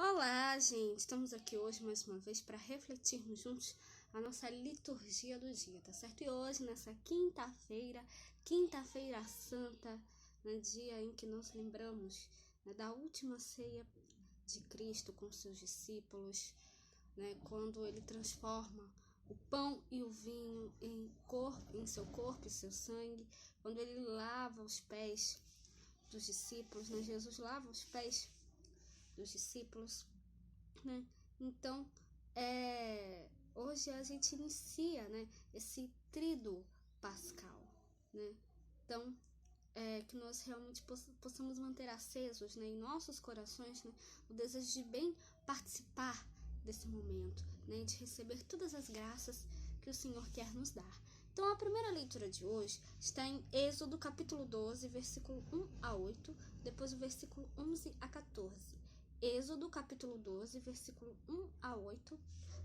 Olá, gente! Estamos aqui hoje mais uma vez para refletirmos juntos a nossa liturgia do dia, tá certo? E hoje, nessa quinta-feira santa, no dia em que nós lembramos, da última ceia de Cristo com seus discípulos, quando ele transforma o pão e o vinho em seu corpo e seu sangue, quando ele lava os pés dos discípulos, Jesus lava os pés dos discípulos, Então, hoje a gente inicia, esse tríduo pascal, Então, que nós realmente possamos manter acesos, em nossos corações, o desejo de bem participar desse momento, de receber todas as graças que o Senhor quer nos dar. Então, a primeira leitura de hoje está em Êxodo capítulo 12, versículo 1 a 8, depois o versículo 11 a 14. Êxodo capítulo 12, versículo 1 a 8,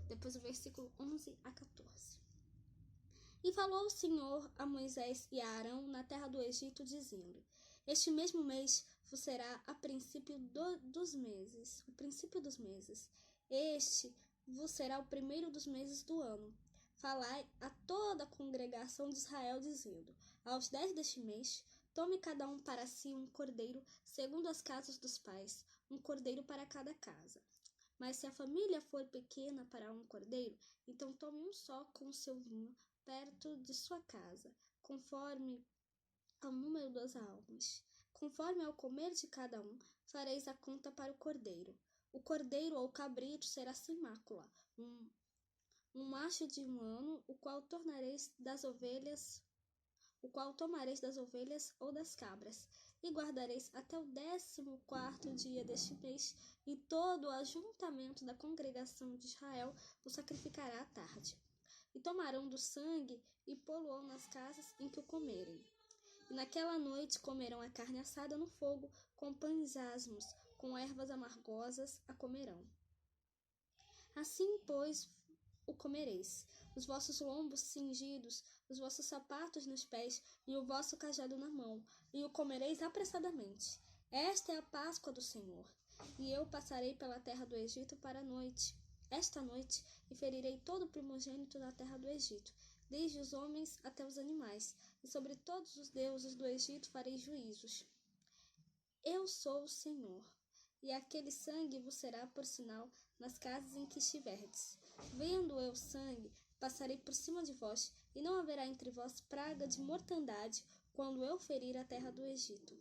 depois o versículo 11 a 14. E falou o Senhor a Moisés e a Arão na terra do Egito, dizendo: Este mesmo mês vos será a princípio dos meses. Este vos será o primeiro dos meses do ano. Falai a toda a congregação de Israel, dizendo: Aos 10 deste mês, tome cada um para si um cordeiro, segundo as casas dos pais, um cordeiro para cada casa. Mas se a família for pequena para um cordeiro, então tome um só com o seu vinho, perto de sua casa, conforme ao número das almas. Conforme ao comer de cada um, fareis a conta para o cordeiro. O cordeiro ou cabrito será sem mácula, um macho de 1 ano, o qual tomareis das ovelhas ou das cabras, e guardareis até o 14º dia deste mês, e todo o ajuntamento da congregação de Israel o sacrificará à tarde. E tomarão do sangue e pô-lo nas casas em que o comerem. E naquela noite comerão a carne assada no fogo, com pães asmos, com ervas amargosas a comerão. Assim, pois, o comereis, os vossos lombos cingidos, os vossos sapatos nos pés e o vosso cajado na mão, e o comereis apressadamente. Esta é a Páscoa do Senhor. E eu passarei pela terra do Egito esta noite, e ferirei todo o primogênito da terra do Egito, desde os homens até os animais, e sobre todos os deuses do Egito farei juízos. Eu sou o Senhor. E aquele sangue vos será por sinal nas casas em que estiverdes. Vendo eu sangue, passarei por cima de vós, e não haverá entre vós praga de mortandade, quando eu ferir a terra do Egito.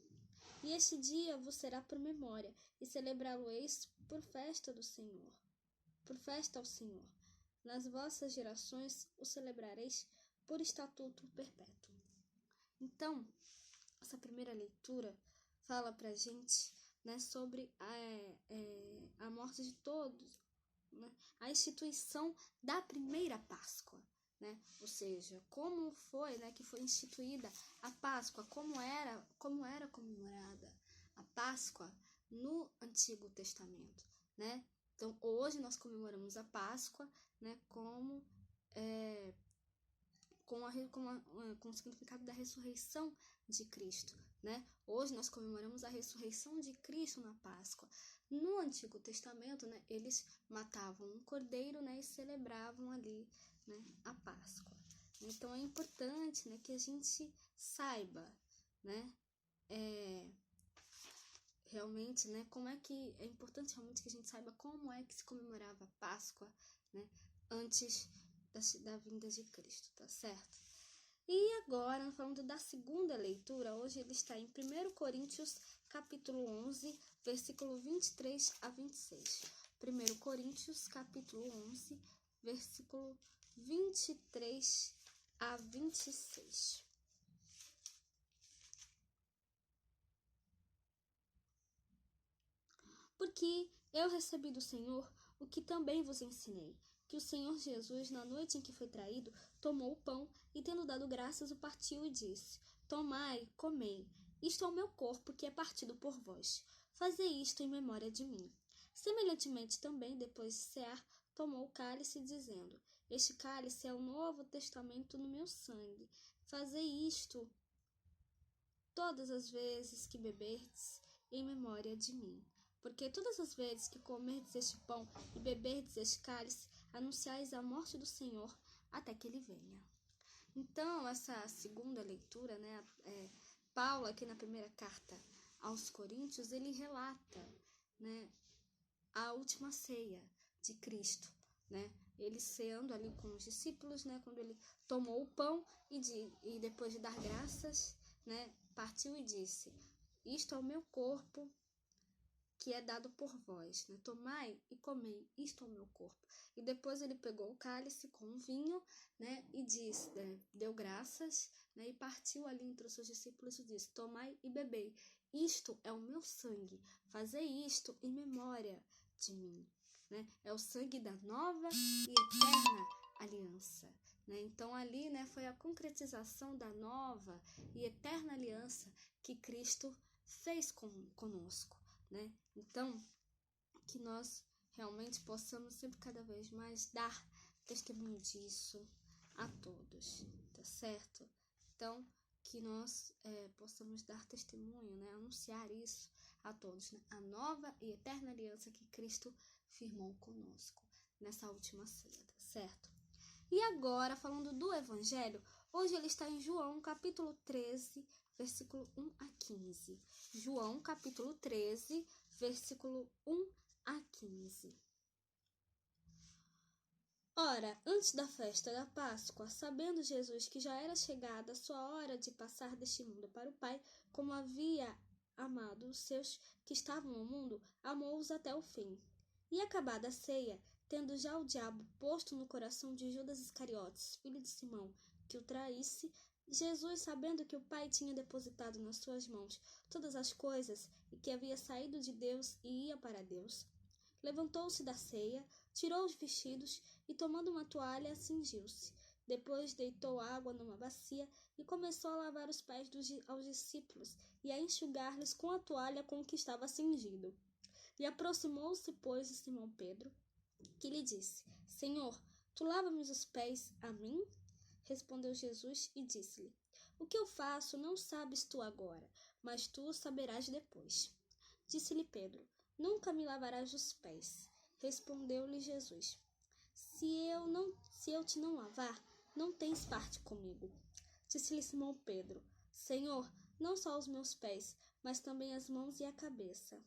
E este dia vos será por memória, e celebrá-lo-eis por festa ao Senhor. Nas vossas gerações o celebrareis por estatuto perpétuo. Então, essa primeira leitura fala pra gente, sobre a morte de todos, a instituição da primeira Páscoa, ou seja, como foi, que foi instituída a Páscoa, como era comemorada a Páscoa no Antigo Testamento, Então, hoje nós comemoramos a Páscoa, com o significado da ressurreição de Cristo, Hoje nós comemoramos a ressurreição de Cristo na Páscoa. No Antigo Testamento, eles matavam um cordeiro, e celebravam ali, a Páscoa. Então é importante, que a gente saiba, realmente, como é que é importante realmente que a gente saiba como é que se comemorava a Páscoa, antes da vinda de Cristo, tá certo? E agora, falando da segunda leitura, hoje ele está em 1 Coríntios, capítulo 11, versículo 23 a 26. 1 Coríntios, capítulo 11, versículo 23 a 26. Porque eu recebi do Senhor o que também vos ensinei, que o Senhor Jesus, na noite em que foi traído, tomou o pão e, tendo dado graças, o partiu e disse: Tomai, comei, isto é o meu corpo que é partido por vós. Fazei isto em memória de mim. Semelhantemente também, depois de cear, tomou o cálice, dizendo: Este cálice é o novo testamento no meu sangue. Fazei isto todas as vezes que beberdes, em memória de mim. Porque todas as vezes que comerdes este pão e beberdes este cálice, anunciais a morte do Senhor até que ele venha. Então, essa segunda leitura, né, Paulo, aqui na primeira carta aos Coríntios, ele relata, né, a última ceia de Cristo, né, ele ceando ali com os discípulos, né, quando ele tomou o pão e depois de dar graças, né, partiu e disse: isto é o meu corpo que é dado por vós, né? Tomai e comei, isto é o meu corpo. E depois ele pegou o cálice com o vinho, né? E disse, deu graças, né? E partiu ali entre os seus discípulos e disse: tomai e bebei, isto é o meu sangue, fazei isto em memória de mim, né? É o sangue da nova e eterna aliança, né? Então ali, né, foi a concretização da nova e eterna aliança que Cristo fez conosco, né? Então, que nós realmente possamos sempre cada vez mais dar testemunho disso a todos, tá certo? Então, que nós possamos dar testemunho, né? Anunciar isso a todos, né? A nova e eterna aliança que Cristo firmou conosco nessa última ceia, tá certo? E agora, falando do Evangelho, hoje ele está em João, capítulo 13, versículo 1 a 15. João, capítulo 13, versículo 1 a 15. Ora, antes da festa da Páscoa, sabendo Jesus que já era chegada a sua hora de passar deste mundo para o Pai, como havia amado os seus que estavam no mundo, amou-os até o fim. E acabada a ceia, tendo já o diabo posto no coração de Judas Iscariotes, filho de Simão, que o traísse, Jesus, sabendo que o Pai tinha depositado nas suas mãos todas as coisas e que havia saído de Deus e ia para Deus, levantou-se da ceia, tirou os vestidos e, tomando uma toalha, cingiu-se. Depois deitou água numa bacia e começou a lavar os pés aos discípulos e a enxugar-lhes com a toalha com que estava cingido. E aproximou-se, pois, de Simão Pedro, que lhe disse: Senhor, tu lava-me os pés a mim? Respondeu Jesus e disse-lhe: O que eu faço não sabes tu agora, mas tu o saberás depois. Disse-lhe Pedro: Nunca me lavarás os pés. Respondeu-lhe Jesus: Se eu te não lavar, não tens parte comigo. Disse-lhe Simão Pedro: Senhor, não só os meus pés, mas também as mãos e a cabeça.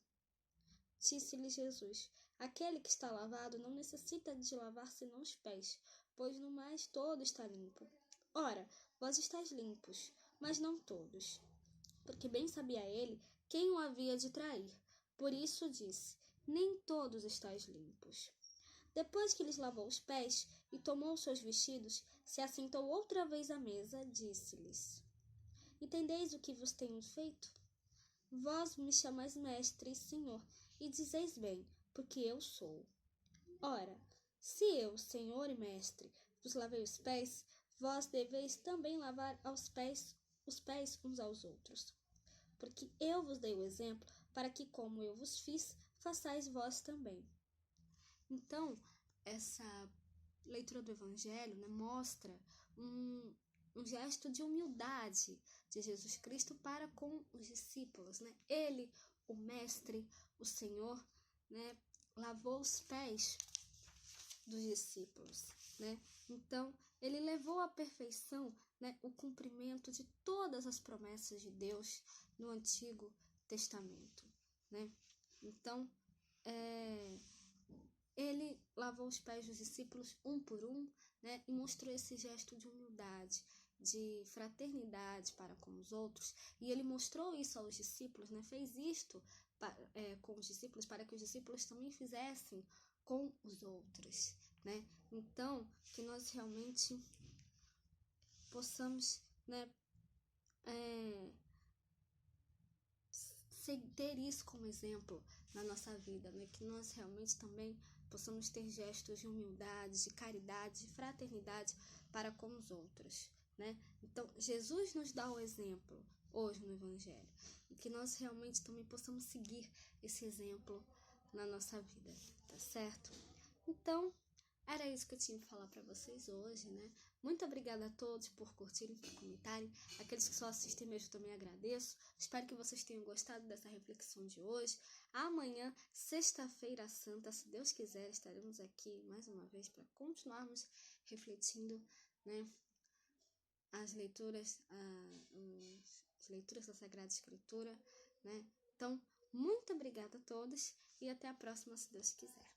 Disse-lhe Jesus: Aquele que está lavado não necessita de lavar senão os pés, pois no mais todo está limpo. Ora, vós estáis limpos, mas não todos. Porque bem sabia ele quem o havia de trair. Por isso disse: Nem todos estáis limpos. Depois que lhes lavou os pés e tomou os seus vestidos, se assentou outra vez à mesa, disse-lhes: Entendeis o que vos tenho feito? Vós me chamais mestre e senhor, e dizeis bem, porque eu sou. Ora, se eu, senhor e mestre, vos lavei os pés, vós deveis também lavar os pés uns aos outros. Porque eu vos dei o exemplo, para que, como eu vos fiz, façais vós também. Então, essa leitura do Evangelho, né, mostra um gesto de humildade de Jesus Cristo para com os discípulos, né? Ele, o Mestre, o Senhor, né, lavou os pés dos discípulos, né? Então, ele levou à perfeição, né, o cumprimento de todas as promessas de Deus no Antigo Testamento, né? Então, ele lavou os pés dos discípulos um por um, né, e mostrou esse gesto de humildade, de fraternidade para com os outros. E ele mostrou isso aos discípulos, né, fez isto com os discípulos para que os discípulos também fizessem com os outros, né? Então, que nós realmente possamos, né, ter isso como exemplo na nossa vida, né? Que nós realmente também possamos ter gestos de humildade, de caridade, de fraternidade para com os outros, né? Então, Jesus nos dá o exemplo hoje no Evangelho e que nós realmente também possamos seguir esse exemplo na nossa vida, tá certo? Então, era isso que eu tinha que falar para vocês hoje, né? Muito obrigada a todos por curtirem, por comentarem. Aqueles que só assistem mesmo também agradeço. Espero que vocês tenham gostado dessa reflexão de hoje. Amanhã, sexta-feira santa, se Deus quiser, estaremos aqui mais uma vez para continuarmos refletindo, né, as leituras da Sagrada Escritura, né? Então, muito obrigada a todos e até a próxima, se Deus quiser.